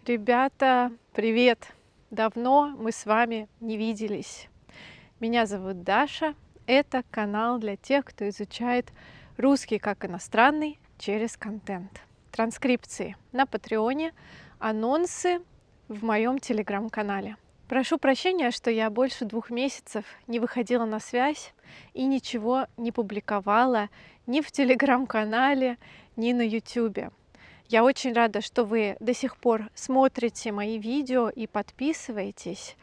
Ребята, привет! Давно мы с вами не виделись. Меня зовут Даша. Это канал для тех, кто изучает русский как иностранный через контент. Транскрипции на Патреоне, анонсы в моем телеграм-канале. Прошу прощения, что я больше 2 месяцев не выходила на связь и ничего не публиковала ни в телеграм-канале, ни на ютубе. Я очень рада, что вы до сих пор смотрите мои видео и подписываетесь.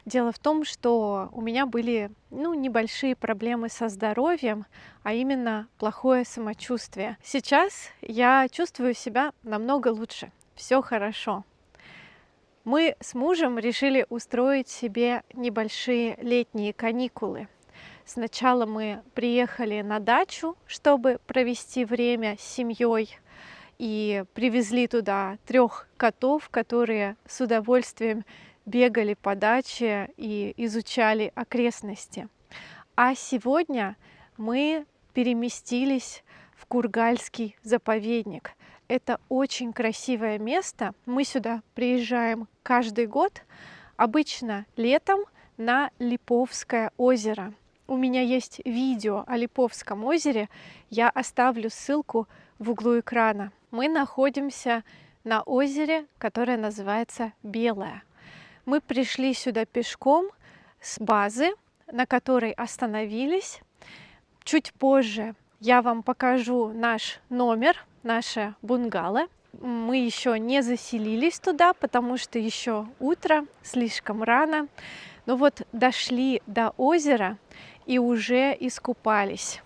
Дело в том, что у меня были небольшие проблемы со здоровьем, а именно плохое самочувствие. Сейчас я чувствую себя намного лучше. Все хорошо. Мы с мужем решили устроить себе небольшие летние каникулы. Сначала мы приехали на дачу, чтобы провести время с семьей, и привезли туда 3 котов, которые с удовольствием бегали по даче и изучали окрестности. А сегодня мы переместились в Кургальский заповедник. Это очень красивое место. Мы сюда приезжаем каждый год, обычно летом, на Липовское озеро. У меня есть видео о Липовском озере, я оставлю ссылку в углу экрана. Мы находимся на озере, которое называется Белое. Мы пришли сюда пешком с базы, на которой остановились. Чуть позже я вам покажу наш номер, наше бунгало. Мы еще не заселились туда, потому что еще утро, слишком рано. Но вот дошли до озера и уже искупались.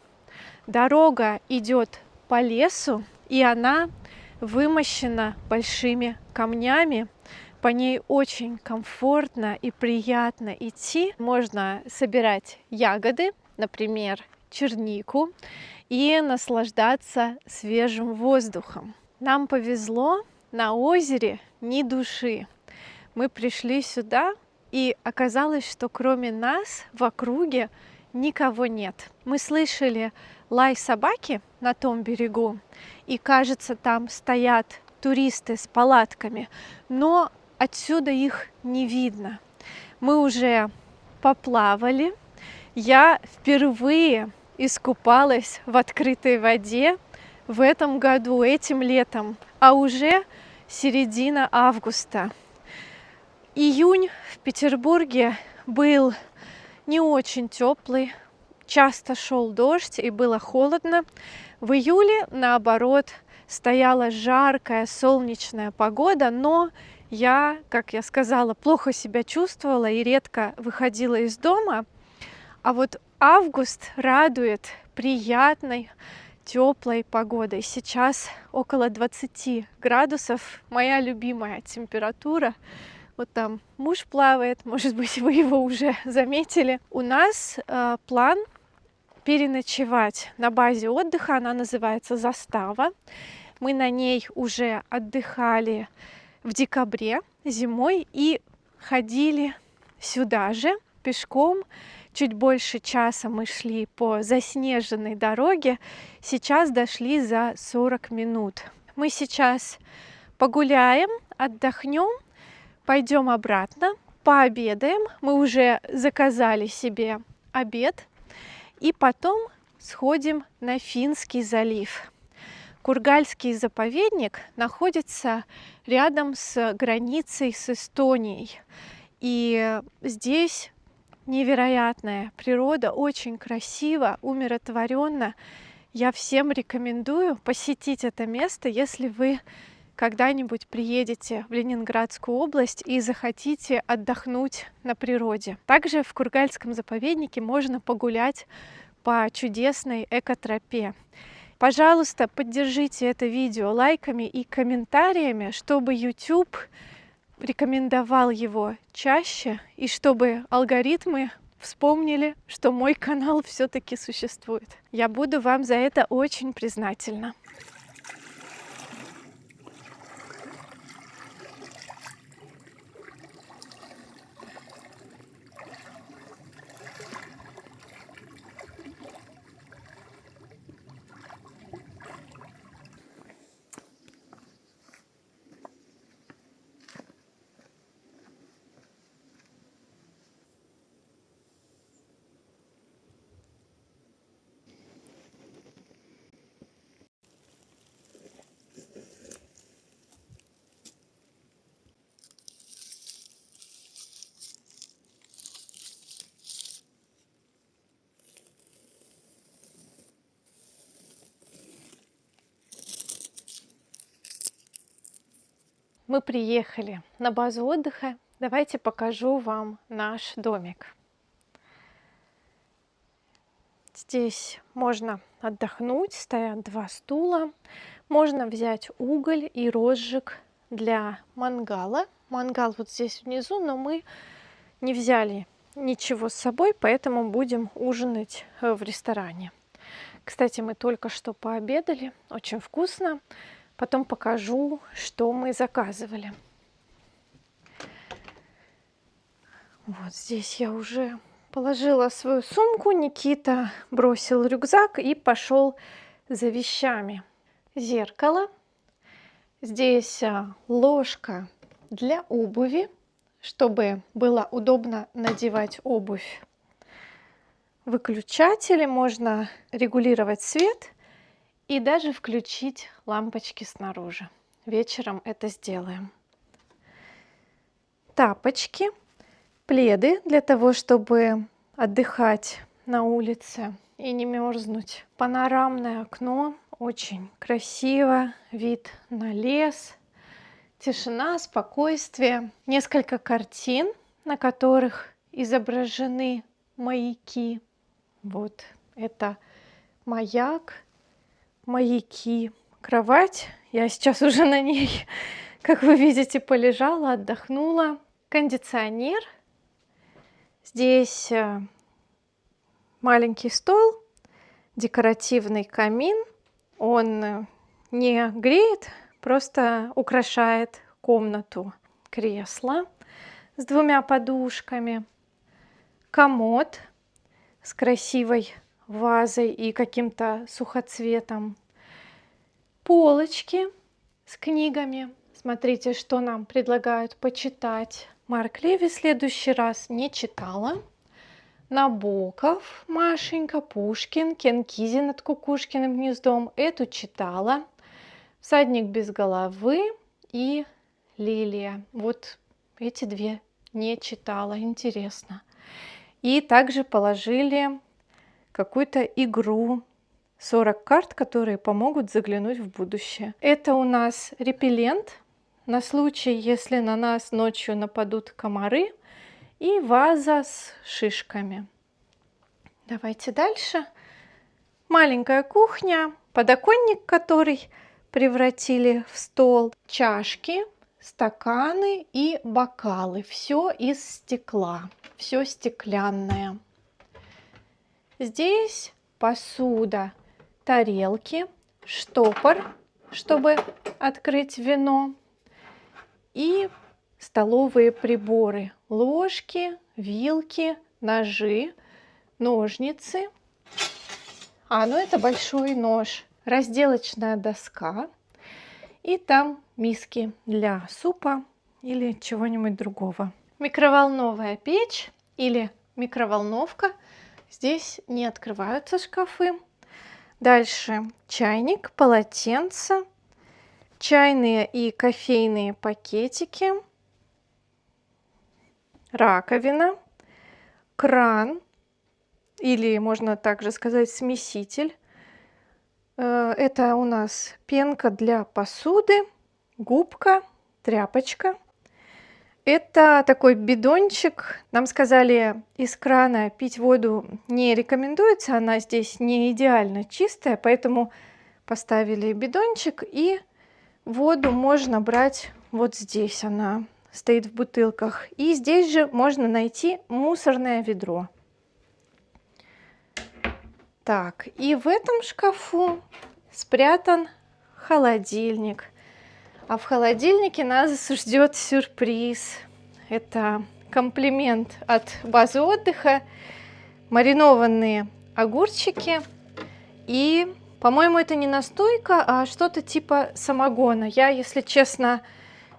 Дорога идет по лесу, и она вымощена большими камнями. По ней очень комфортно и приятно идти. Можно собирать ягоды, например, чернику, и наслаждаться свежим воздухом. Нам повезло, на озере ни души. Мы пришли сюда, и оказалось, что кроме нас в округе никого нет. Мы слышали лай собаки на том берегу, и, кажется, там стоят туристы с палатками, но отсюда их не видно. Мы уже поплавали. Я впервые искупалась в открытой воде в этом году, этим летом, а уже середина августа. Июнь в Петербурге был не очень теплый, часто шел дождь и было холодно. В июле, наоборот, стояла жаркая солнечная погода, но я, как я сказала, плохо себя чувствовала и редко выходила из дома. А вот август радует приятной, теплой погодой. Сейчас около 20 градусов, моя любимая температура. Вот там муж плавает, может быть, вы его уже заметили. У нас план переночевать на базе отдыха, она называется «Застава». Мы на ней уже отдыхали в декабре зимой и ходили сюда же пешком. Чуть больше часа мы шли по заснеженной дороге. Сейчас дошли за 40 минут. Мы сейчас погуляем, отдохнем, пойдем обратно, пообедаем. Мы уже заказали себе обед. И потом сходим на Финский залив. Кургальский заповедник находится рядом с границей с Эстонией. И здесь невероятная природа, очень красиво, умиротворенно. Я всем рекомендую посетить это место, если вы когда-нибудь приедете в Ленинградскую область и захотите отдохнуть на природе. Также в Кургальском заповеднике можно погулять по чудесной экотропе. Пожалуйста, поддержите это видео лайками и комментариями, чтобы YouTube рекомендовал его чаще и чтобы алгоритмы вспомнили, что мой канал все-таки существует. Я буду вам за это очень признательна. Мы приехали на базу отдыха. Давайте покажу вам наш домик. Здесь можно отдохнуть, стоят 2 стула. Можно взять уголь и розжиг для мангала. Мангал вот здесь внизу, но мы не взяли ничего с собой, поэтому будем ужинать в ресторане. Кстати, мы только что пообедали, очень вкусно. Потом покажу, что мы заказывали. Вот здесь я уже положила свою сумку. Никита бросил рюкзак и пошел за вещами. Зеркало. Здесь ложка для обуви, чтобы было удобно надевать обувь. Выключатели, можно регулировать свет и даже включить лампочки снаружи. Вечером это сделаем. Тапочки, пледы для того, чтобы отдыхать на улице и не мерзнуть. Панорамное окно, очень красиво, вид на лес, тишина, спокойствие. Несколько картин, на которых изображены маяки. Вот это маяк, маяки, кровать. Я сейчас уже на ней, как вы видите, полежала, отдохнула. Кондиционер. Здесь маленький стол, декоративный камин. Он не греет, просто украшает комнату. Кресло с 2 подушками. Комод с красивой вазой и каким-то сухоцветом. Полочки с книгами. Смотрите, что нам предлагают почитать. Марк Леви в следующий раз не читала. Набоков, Машенька, Пушкин, Кен Кизи над Кукушкиным гнездом. Эту читала. Всадник без головы и Лилия. Вот эти 2 не читала. Интересно. И также положили какую-то игру. 40 карт, которые помогут заглянуть в будущее. Это у нас репеллент на случай, если на нас ночью нападут комары. И ваза с шишками. Давайте дальше. Маленькая кухня, подоконник, который превратили в стол, чашки, стаканы и бокалы. Все из стекла, все стеклянное. Здесь посуда, тарелки, штопор, чтобы открыть вино, и столовые приборы, ложки, вилки, ножи, ножницы. Ну это большой нож, разделочная доска, и там миски для супа или чего-нибудь другого. Микроволновая печь или микроволновка. Здесь не открываются шкафы. Дальше чайник, полотенце, чайные и кофейные пакетики, раковина, кран, или можно также сказать смеситель. Это у нас пенка для посуды, губка, тряпочка. Это такой бидончик. Нам сказали, из крана пить воду не рекомендуется, она здесь не идеально чистая, поэтому поставили бидончик, и воду можно брать вот здесь, она стоит в бутылках. И здесь же можно найти мусорное ведро. Так, и в этом шкафу спрятан холодильник. А в холодильнике нас ждет сюрприз. Это комплимент от базы отдыха. Маринованные огурчики. И, по-моему, это не настойка, а что-то типа самогона. Я, если честно,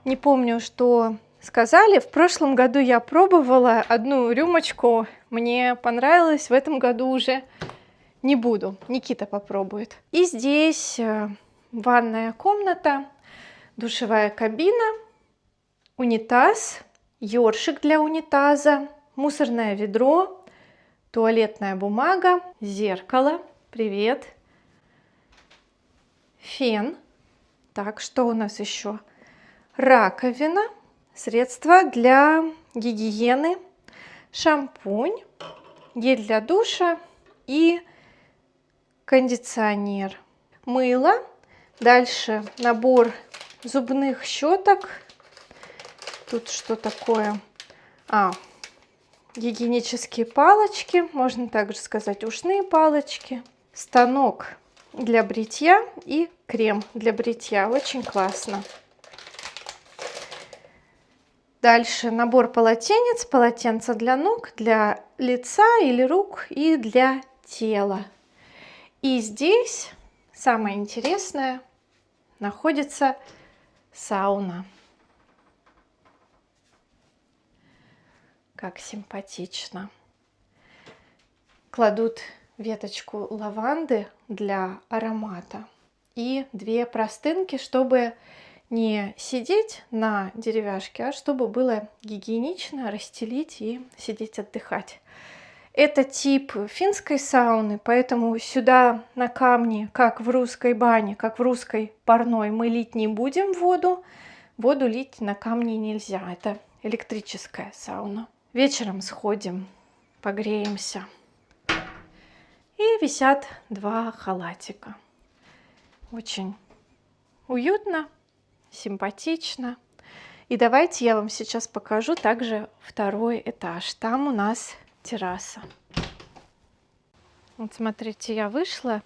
не помню, что сказали. В прошлом году я пробовала 1 рюмочку. Мне понравилось. В этом году уже не буду. Никита попробует. И здесь ванная комната. Душевая кабина, унитаз, ёршик для унитаза, мусорное ведро, туалетная бумага, зеркало, привет, фен. Так, что у нас еще? раковина, средства для гигиены, шампунь, гель для душа и кондиционер. Мыло. Дальше набор зубных щеток. Тут что такое? Гигиенические палочки, можно также сказать ушные палочки. Станок для бритья и крем для бритья. Очень классно. Дальше набор полотенец, полотенца для ног, для лица или рук и для тела. И здесь самое интересное находится сауна. Как симпатично. Кладут веточку лаванды для аромата и 2 простынки, чтобы не сидеть на деревяшке, а чтобы было гигиенично расстелить и сидеть отдыхать. Это тип финской сауны, поэтому сюда на камне, как в русской бане, как в русской парной, мы лить не будем воду. Воду лить на камни нельзя, это электрическая сауна. Вечером сходим, погреемся. И висят 2 халатика. Очень уютно, симпатично. И давайте я вам сейчас покажу также 2-й этаж. Там у нас терраса. Вот смотрите, я вышла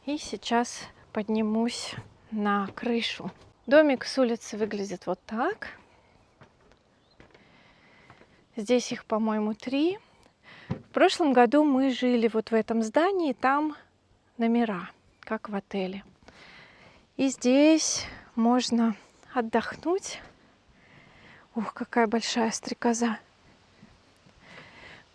и сейчас поднимусь на крышу. Домик с улицы выглядит вот так. Здесь их, по-моему, 3. В прошлом году мы жили вот в этом здании, там номера, как в отеле. И здесь можно отдохнуть. Ух, какая большая стрекоза.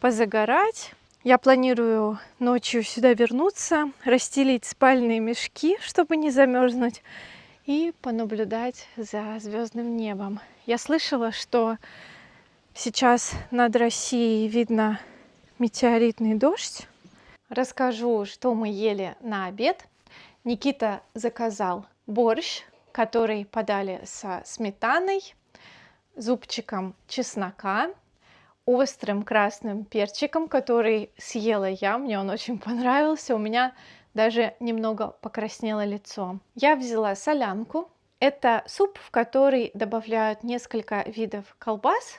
Позагорать. Я планирую ночью сюда вернуться, расстелить спальные мешки, чтобы не замерзнуть, и понаблюдать за звездным небом. Я слышала, что сейчас над Россией видно метеоритный дождь. Расскажу, что мы ели на обед. Никита заказал борщ, который подали со сметаной, зубчиком чеснока, острым красным перчиком, который съела я. Мне он очень понравился. У меня даже немного покраснело лицо. Я взяла солянку. Это суп, в который добавляют несколько видов колбас,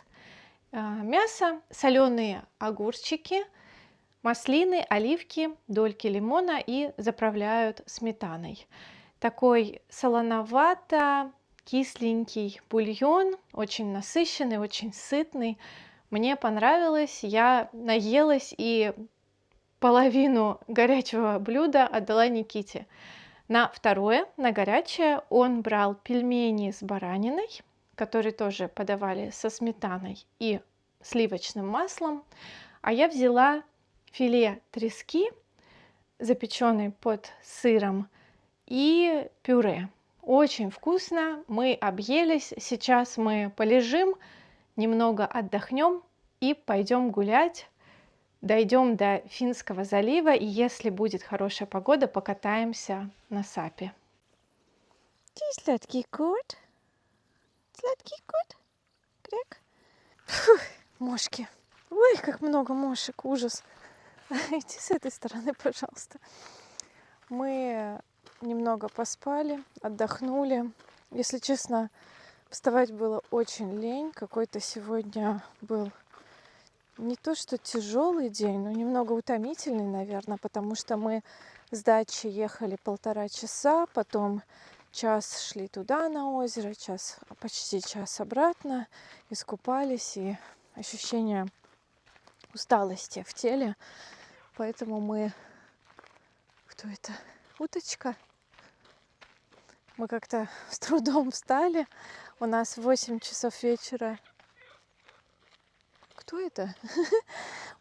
мясо, соленые огурчики, маслины, оливки, дольки лимона и заправляют сметаной. Такой солоновато-кисленький бульон, очень насыщенный, очень сытный. Мне понравилось, я наелась и половину горячего блюда отдала Никите. На второе, на горячее, он брал пельмени с бараниной, которые тоже подавали со сметаной и сливочным маслом. А я взяла филе трески, запеченный под сыром, и пюре. Очень вкусно, мы объелись. Сейчас мы полежим, немного отдохнем и пойдем гулять. Дойдем до Финского залива, и если будет хорошая погода, покатаемся на сапе. Сладкий кот. Сладкий кот. Кряк. Фух, мошки. Ой, как много мошек, ужас. Иди с этой стороны, пожалуйста. Мы немного поспали, отдохнули. Если честно, вставать было очень лень. Какой-то сегодня был не то что тяжелый день, но немного утомительный, наверное, потому что мы с дачи ехали 1,5 часа, потом час шли туда на озеро, почти час обратно, искупались, и ощущение усталости в теле. Поэтому мы... Кто это? Уточка. Мы как-то с трудом встали. У нас 8 часов вечера. Кто это?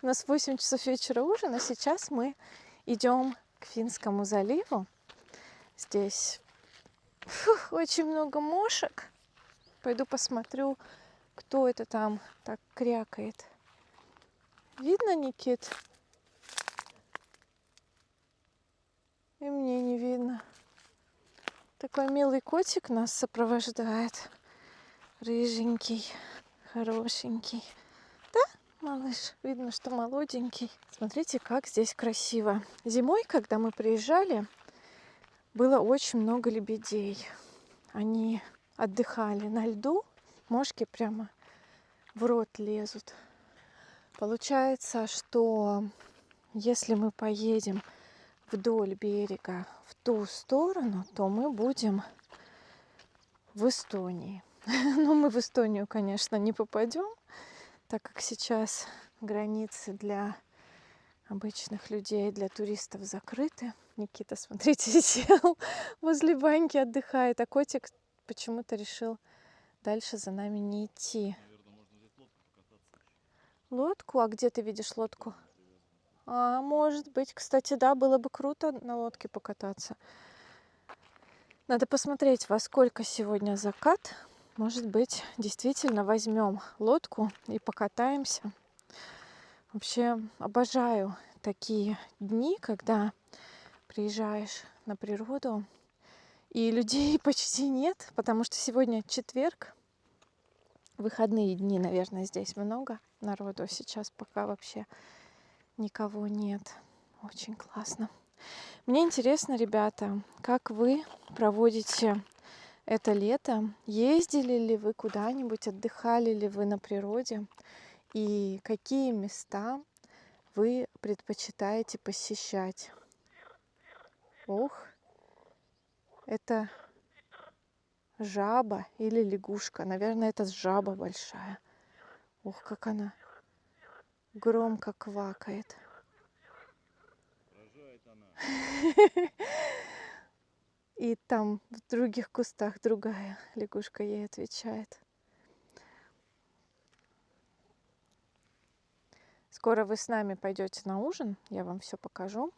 У нас 8 часов вечера ужин, а сейчас мы идем к Финскому заливу. Здесь очень много мошек. Пойду посмотрю, кто это там так крякает. Видно, Никит? И мне не видно. Такой милый котик нас сопровождает. Рыженький, хорошенький. Да, малыш? Видно, что молоденький. Смотрите, как здесь красиво. Зимой, когда мы приезжали, было очень много лебедей. Они отдыхали на льду. Мошки прямо в рот лезут. Получается, что если мы поедем вдоль берега в ту сторону, то мы будем в Эстонии. Но мы в Эстонию, конечно, не попадем, так как сейчас границы для обычных людей, для туристов закрыты. Никита, смотрите, сел возле баньки, отдыхает, а котик почему-то решил дальше за нами не идти. Наверное, можно взять лодку покататься еще. Лодку? А где ты видишь лодку? А, может быть. Кстати, да, было бы круто на лодке покататься. Надо посмотреть, во сколько сегодня закат. Может быть, действительно возьмем лодку и покатаемся. Вообще обожаю такие дни, когда приезжаешь на природу, и людей почти нет, потому что сегодня четверг. Выходные дни, наверное, здесь много народу. Сейчас пока вообще никого нет. Очень классно. Мне интересно, ребята, как вы проводите это лето? Ездили ли вы куда-нибудь, отдыхали ли вы на природе? И какие места вы предпочитаете посещать? Ох, это жаба или лягушка. Наверное, это жаба большая. Ох, как она громко квакает. Рожает она. И там в других кустах другая лягушка ей отвечает. Скоро вы с нами пойдете на ужин, я вам все покажу.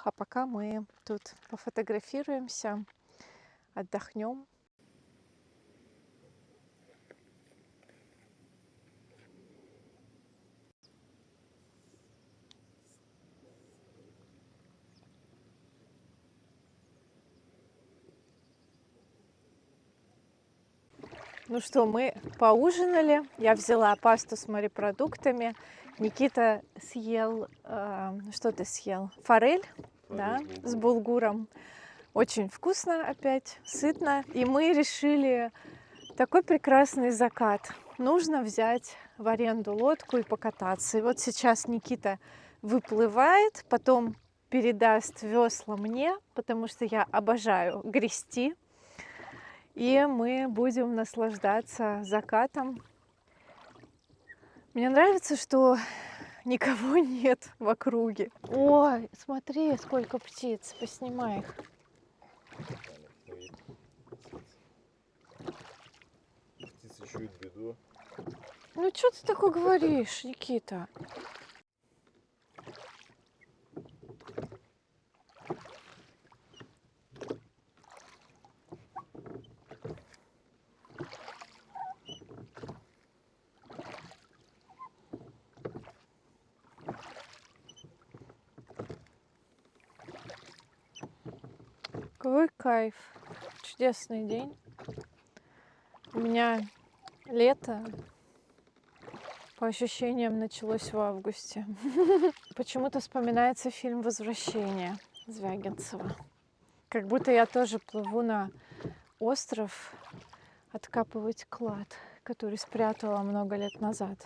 А пока мы тут пофотографируемся, отдохнем. Ну что, мы поужинали. Я взяла пасту с морепродуктами. Никита съел, что ты съел? Форель, да, с булгуром. Очень вкусно опять, сытно. И мы решили такой прекрасный закат. Нужно взять в аренду лодку и покататься. И вот сейчас Никита выплывает, потом передаст весла мне, потому что я обожаю грести. И мы будем наслаждаться закатом. Мне нравится, что никого нет в округе. Ой, смотри, сколько птиц, поснимай их. Птицы чуют беду. Ну, что ты такое говоришь, Никита? Какой кайф. Чудесный день. У меня лето, по ощущениям, началось в августе. Почему-то вспоминается фильм «Возвращение» Звягинцева. Как будто я тоже плыву на остров откапывать клад, который спрятала много лет назад.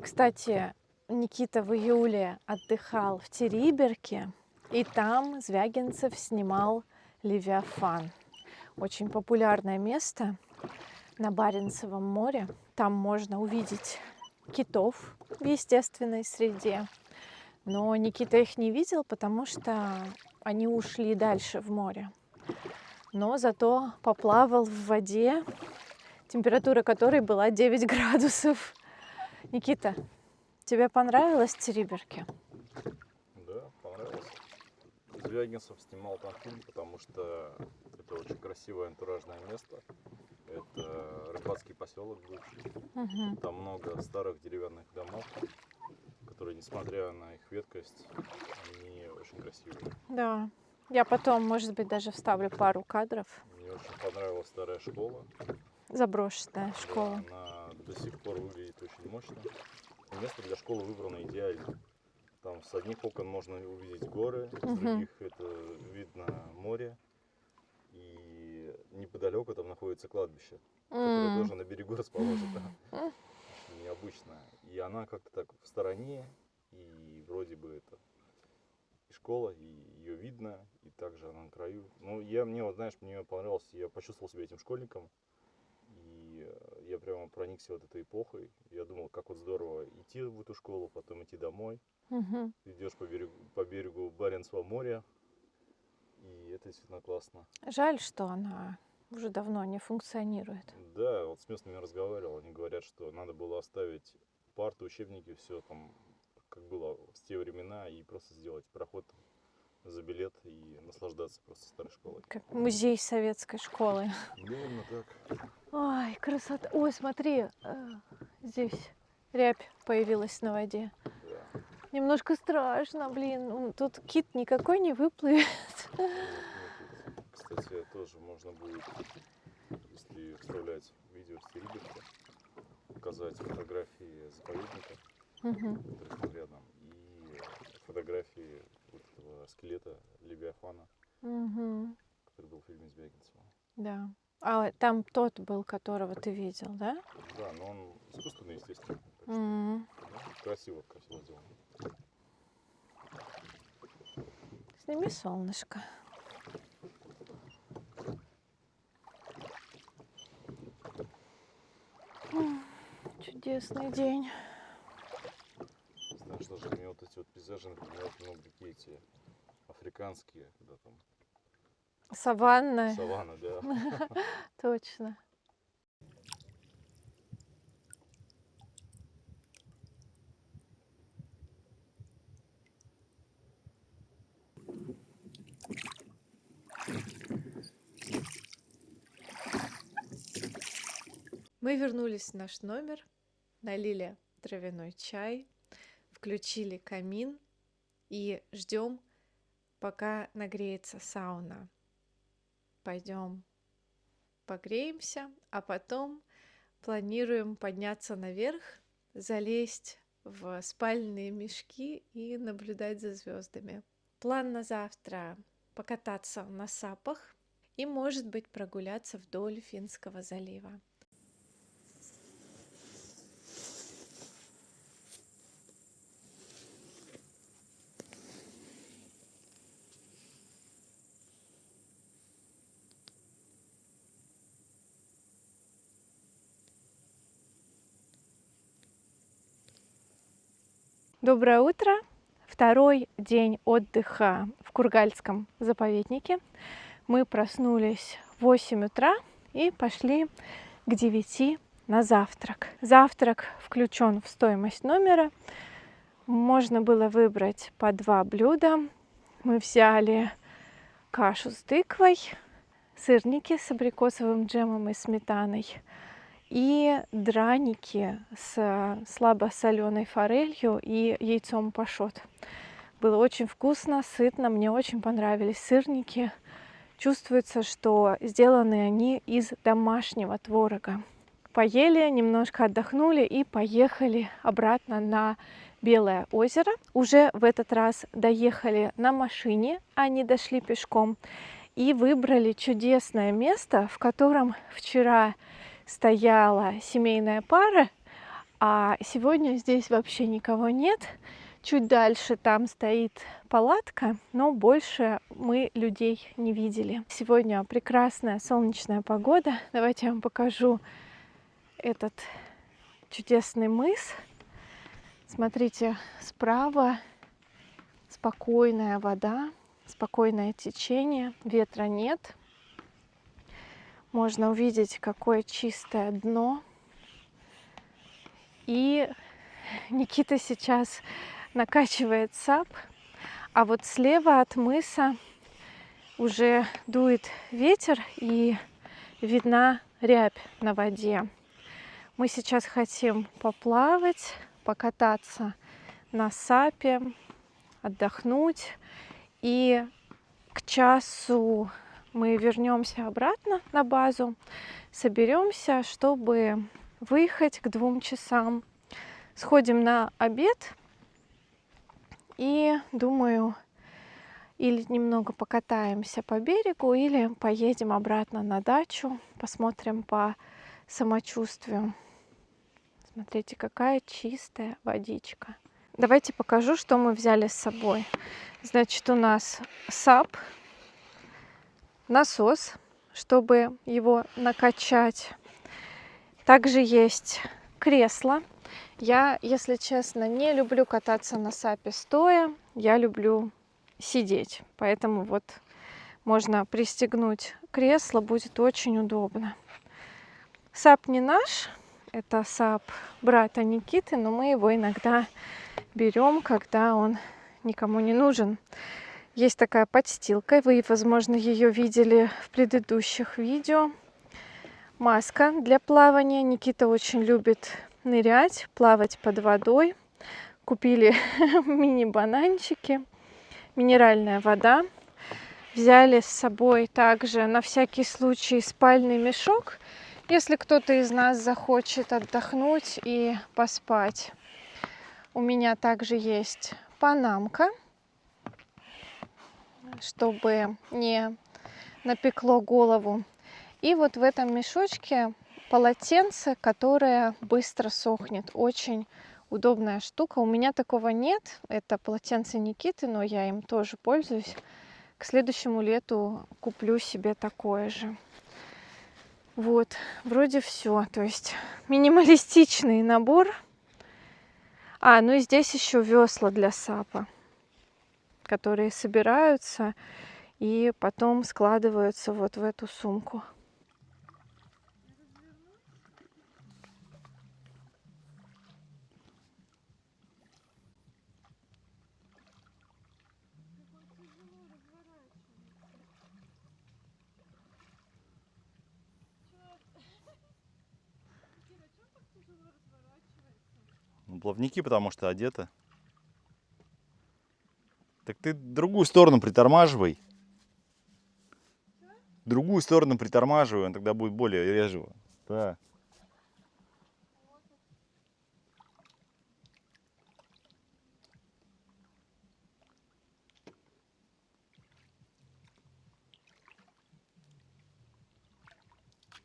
Кстати, Никита в июле отдыхал в Териберке, и там Звягинцев снимал «Левиафан». Очень популярное место на Баренцевом море. Там можно увидеть китов в естественной среде. Но Никита их не видел, потому что они ушли дальше в море. Но зато поплавал в воде, температура которой была 9 градусов. Никита, тебе понравилось в Териберке? Да, понравилось. Звягинцев снимал там фильм, потому что это очень красивое антуражное место. Это рыбацкий поселок бывший. Угу. Там много старых деревянных домов, которые, несмотря на их веткость, они очень красивые. Да. Я потом, может быть, даже вставлю пару кадров. Мне очень понравилась старая школа. Заброшенная Да, школа. она до сих пор выглядит очень мощно. И место для школы выбрано идеально. Там с одних окон можно увидеть горы, с других это видно море. И неподалеку там находится кладбище, которое тоже на берегу расположено. Очень необычно. И она как-то так в стороне, и вроде бы это и школа, и ее видно, и также она на краю. Ну, мне вот, знаешь, мне понравилось, я почувствовал себя этим школьником, и я прямо проникся вот этой эпохой. Я думал, как вот здорово идти в эту школу, потом идти домой. Ты идешь по берегу Баренцева моря, и это действительно классно. Жаль, что она уже давно не функционирует. Да, вот с местными разговаривал, они говорят, что надо было оставить парты, учебники, все там, как было в те времена, и просто сделать проход за билет и наслаждаться просто старой школой. Как музей советской школы. Да, именно так. Ой, красота. Ой, смотри, здесь рябь появилась на воде. Да. Немножко страшно, блин. Тут кит никакой не выплывет. Нет, тут, кстати, тоже можно будет, если вставлять видео в стилиберке, показать фотографии заповедника, который там рядом, и фотографии вот этого скелета Левиафана, который был в фильме Звягинцева. Да. А там тот был, которого ты видел, да? Да, но он искусственный, естественно. Так что, красиво сделано. Сними солнышко. Чудесный день. Знаешь, даже мне вот эти вот пейзажи напоминают много такие эти африканские, когда там Саванна. саванна, да. Точно. Мы вернулись в наш номер, налили травяной чай, включили камин и ждем, пока нагреется сауна. Пойдем погреемся, а потом планируем подняться наверх, залезть в спальные мешки и наблюдать за звездами. План на завтра — покататься на сапах и, может быть, прогуляться вдоль Финского залива. Доброе утро! Второй день отдыха в Кургальском заповеднике. Мы проснулись в 8 утра и пошли к 9 на завтрак. Завтрак включен в стоимость номера. Можно было выбрать по 2 блюда. Мы взяли кашу с тыквой, сырники с абрикосовым джемом и сметаной и драники с слабосоленой форелью и яйцом пашот. Было очень вкусно, сытно, мне очень понравились сырники. Чувствуется, что сделаны они из домашнего творога. Поели, немножко отдохнули и поехали обратно на Белое озеро. Уже в этот раз доехали на машине, а не дошли пешком. И выбрали чудесное место, в котором вчера стояла семейная пара, а сегодня здесь вообще никого нет. Чуть дальше там стоит палатка, но больше мы людей не видели. Сегодня прекрасная солнечная погода. Давайте я вам покажу этот чудесный мыс. Смотрите, справа спокойная вода, спокойное течение, ветра нет. Можно увидеть, какое чистое дно. И Никита сейчас накачивает сап, а вот слева от мыса уже дует ветер и видна рябь на воде. Мы сейчас хотим поплавать, покататься на сапе, отдохнуть. И к часу мы вернемся обратно на базу, соберемся, чтобы выехать к 2 часам. Сходим на обед и, думаю, или немного покатаемся по берегу, или поедем обратно на дачу, посмотрим по самочувствию. Смотрите, какая чистая водичка. Давайте покажу, что мы взяли с собой. Значит, у нас САП, насос, чтобы его накачать. Также есть кресло. Я, если честно, не люблю кататься на САПе стоя. Я люблю сидеть. Поэтому вот можно пристегнуть кресло, будет очень удобно. САП не наш, это САП брата Никиты, но мы его иногда берем, когда он никому не нужен. Есть такая подстилка, вы, возможно, ее видели в предыдущих видео. Маска для плавания. Никита очень любит нырять, плавать под водой. Купили мини-бананчики, минеральная вода. Взяли с собой также на всякий случай спальный мешок, если кто-то из нас захочет отдохнуть и поспать. У меня также есть панамка, чтобы не напекло голову. И вот в этом мешочке полотенце, которое быстро сохнет. Очень удобная штука. У меня такого нет. Это полотенце Никиты, но я им тоже пользуюсь. К следующему лету куплю себе такое же. Вот, вроде все. То есть минималистичный набор. Ну и здесь еще весла для САПа, которые собираются и потом складываются вот в эту сумку. Плавники, потому что одеты. Так ты другую сторону притормаживай. Другую сторону притормаживай, он тогда будет более реже. Да.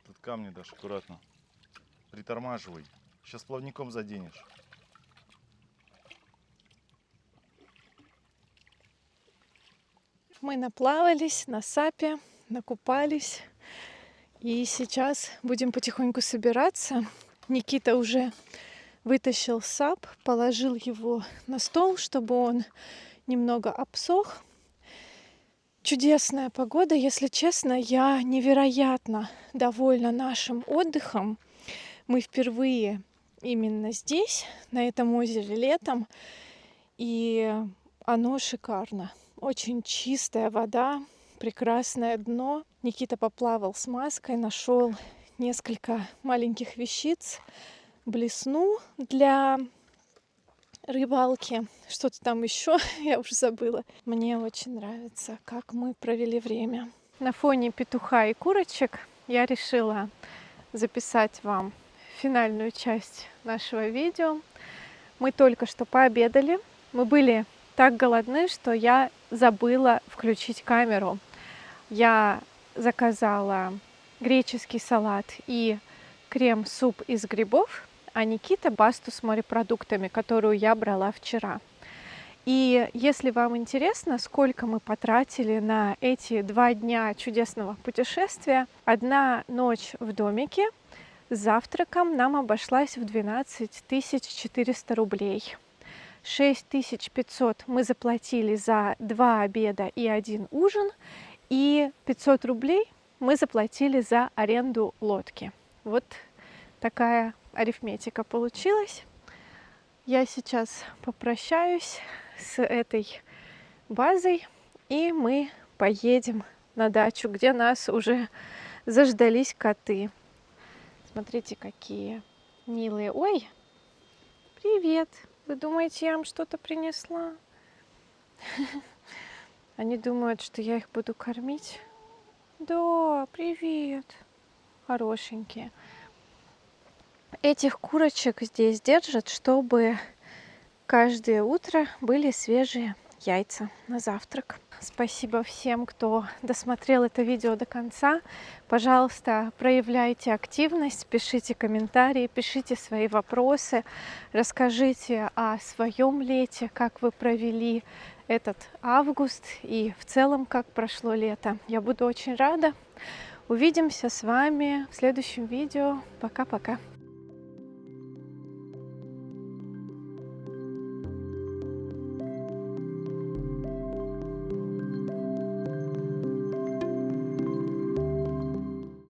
Тут камни даже аккуратно. Притормаживай. Сейчас плавником заденешь. Мы наплавались на САПе, накупались. И сейчас будем потихоньку собираться. Никита уже вытащил САП, положил его на стол, чтобы он немного обсох. Чудесная погода, если честно, я невероятно довольна нашим отдыхом. Мы впервые именно здесь, на этом озере летом, и оно шикарно. Очень чистая вода, прекрасное дно. Никита поплавал с маской, нашел несколько маленьких вещиц, блесну для рыбалки, что-то там еще, я уже забыла. Мне очень нравится, как мы провели время. На фоне петуха и курочек я решила записать вам финальную часть нашего видео. Мы только что пообедали. Мы были так голодны, что я забыла включить камеру. Я заказала греческий салат и крем-суп из грибов, а Никита басту с морепродуктами, которую я брала вчера. И если вам интересно, сколько мы потратили на эти 2 дня чудесного путешествия, 1 ночь в домике с завтраком нам обошлась в 12 400 рублей. 6500 мы заплатили за 2 обеда и 1 ужин, и 500 рублей мы заплатили за аренду лодки. Вот такая арифметика получилась. Я сейчас попрощаюсь с этой базой, и мы поедем на дачу, где нас уже заждались коты. Смотрите, какие милые. Ой, привет! Вы думаете, я вам что-то принесла? Они думают, что я их буду кормить. Да, привет. Хорошенькие. Этих курочек здесь держат, чтобы каждое утро были свежие яйца на завтрак. Спасибо всем, кто досмотрел это видео до конца. Пожалуйста, проявляйте активность, пишите комментарии, пишите свои вопросы, расскажите о своем лете, как вы провели этот август и в целом, как прошло лето. Я буду очень рада. Увидимся с вами в следующем видео. Пока-пока.